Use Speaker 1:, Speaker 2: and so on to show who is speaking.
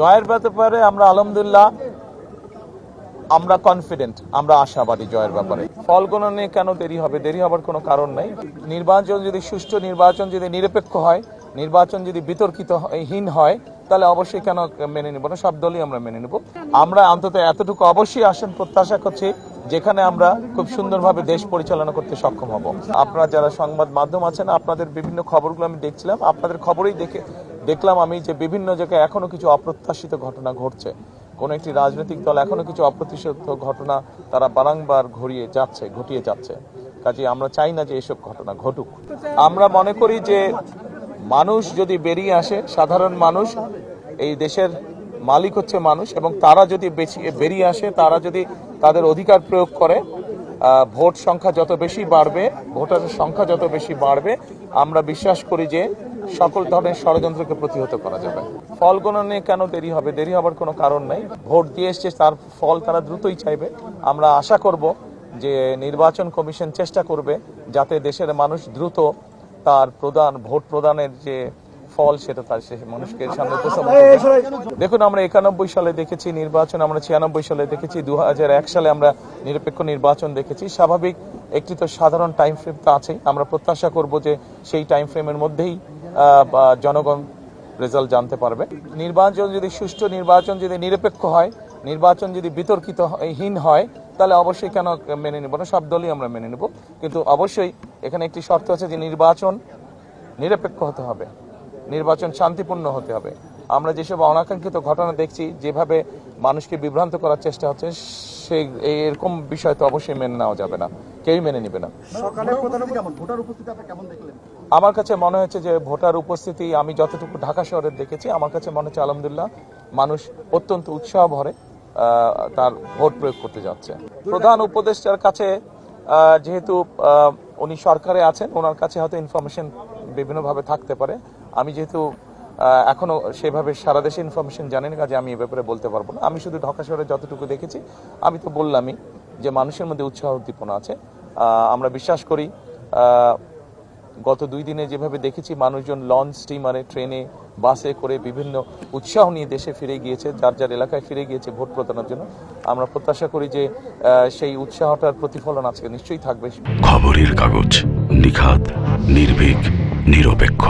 Speaker 1: জয়ের ব্যাপারে আমরা আলহামদুলিল্লাহ আমরা কনফিডেন্ট, আমরা আশাবাদী জয়ের ব্যাপারে। ফল গণনা কেন দেরি হবে? দেরি হবার কোনো কারণ নাই। নির্বাচন যদি সুষ্ঠু, নির্বাচন যদি নিরপেক্ষ হয়, নির্বাচন যদি বিতর্কিতহীন হয়, তাহলে অবশ্যই কেন মেনে নিব না? সব দলই আমরা মেনে নেব। আমরা অন্তত এতটুকু অবশ্যই আসন প্রত্যাশা করছি যেখানে আমরা খুব সুন্দরভাবে দেশ পরিচালনা করতে সক্ষম হব। আপনারা যারা সংবাদ মাধ্যম আছেন, আপনাদের বিভিন্ন খবরগুলো আমি দেখছিলাম, আপনাদের খবরেই দেখলাম আমি যে বিভিন্ন জায়গায় এখনো কিছু অপ্রত্যাশিত ঘটনা ঘটছে। কোন একটি রাজনৈতিক দল এখনো কিছু অপ্রত্যাশিত ঘটনা তারা বারংবার ঘটিয়ে যাচ্ছে। কাজে আমরা চাই না যে এসব ঘটনা ঘটুক। আমরা মনে করি যে মানুষ যদি বেরিয়ে আসে, সাধারণ মানুষ, এই দেশের মালিক হচ্ছে মানুষ, এবং তারা যদি বেরিয়ে আসে, তারা যদি তাদের অধিকার প্রয়োগ করে, ভোট সংখ্যা যত বেশি বাড়বে, ভোটারের সংখ্যা যত বেশি বাড়বে, আমরা বিশ্বাস করি যে সকল ধরনের ষড়যন্ত্রকে প্রতিহত করা যাবে। ফল গণনা কেন দেরি হবে? দেরি হবার কোনো কারণ নাই। ভোট দিয়ে এসছে, তার ফল তারা দ্রুতই চাইবে। আমরা আশা করব যে নির্বাচন কমিশন চেষ্টা করবে যাতে দেশের মানুষ দ্রুত তার ভোট প্রদানের যে ফল সেটা তার মানুষকে সামনে উপস্থাপন করবে। দেখুন, আমরা 91 সালে দেখেছি নির্বাচন, আমরা 96 সালে দেখেছি, 2001 সালে আমরা নিরপেক্ষ নির্বাচন দেখেছি। স্বাভাবিক একটি তো সাধারণ টাইম ফ্রেম তো আছেই। আমরা প্রত্যাশা করব যে সেই টাইম ফ্রেমের মধ্যেই জনগণ রেজাল্ট জানতে পারবে। নির্বাচন যদি সুষ্ঠু, নির্বাচন যদি নিরপেক্ষ হয়, নির্বাচন যদি বিতর্কিতহীন হয়, তাহলে অবশ্যই কেন মেনে নেব না? সব দলই আমরা মেনে নেব। কিন্তু অবশ্যই এখানে একটি শর্ত আছে যে নির্বাচন নিরপেক্ষ হতে হবে, নির্বাচন শান্তিপূর্ণ হতে হবে। আমরা যেসব অনাকাঙ্ক্ষিত ঘটনা দেখছি, যেভাবে মানুষকে বিভ্রান্ত করার চেষ্টা হচ্ছে, সেই এরকম বিষয় তো অবশ্যই মেনে নেওয়া যাবে না, কেউই মেনে নেবে না। আমার কাছে মনে হচ্ছে যে ভোটার উপস্থিতি, আমি যতটুকু ঢাকা শহরে দেখেছি, আমার কাছে মনে হচ্ছে আলহামদুলিল্লাহ মানুষ অত্যন্ত উৎসাহ ভরে তার ভোট প্রয়োগ করতে যাচ্ছে। প্রধান উপদেষ্টার কাছে যেহেতু উনি সরকারে আছেন, ওনার কাছে হয়তো ইনফরমেশন বিভিন্নভাবে থাকতে পারে। আমি যেহেতু এখনো সেভাবে সারা দেশে ইনফরমেশন জানি না, কাজে আমি এ ব্যাপারে বলতে পারবো না। আমি শুধু ঢাকা শহরে যতটুকু দেখেছি, আমি তো বললামই যে মানুষের মধ্যে উৎসাহ উদ্দীপনা আছে। আমরা বিশ্বাস করি গত 2 দিনে যেভাবে দেখেছি মানুষজন লঞ্চ, স্টিমারে, ট্রেনে, বাসে করে বিভিন্ন উৎসাহ নিয়ে দেশে ফিরে গিয়েছে, যার যার এলাকায় ফিরে গিয়েছে ভোট প্রদানের জন্য। আমরা প্রত্যাশা করি যে সেই উৎসাহটার প্রতিফলন আজকে নিশ্চয়ই থাকবে।
Speaker 2: খবরের কাগজ, নিখাত, নির্ভীক, নিরপেক্ষ।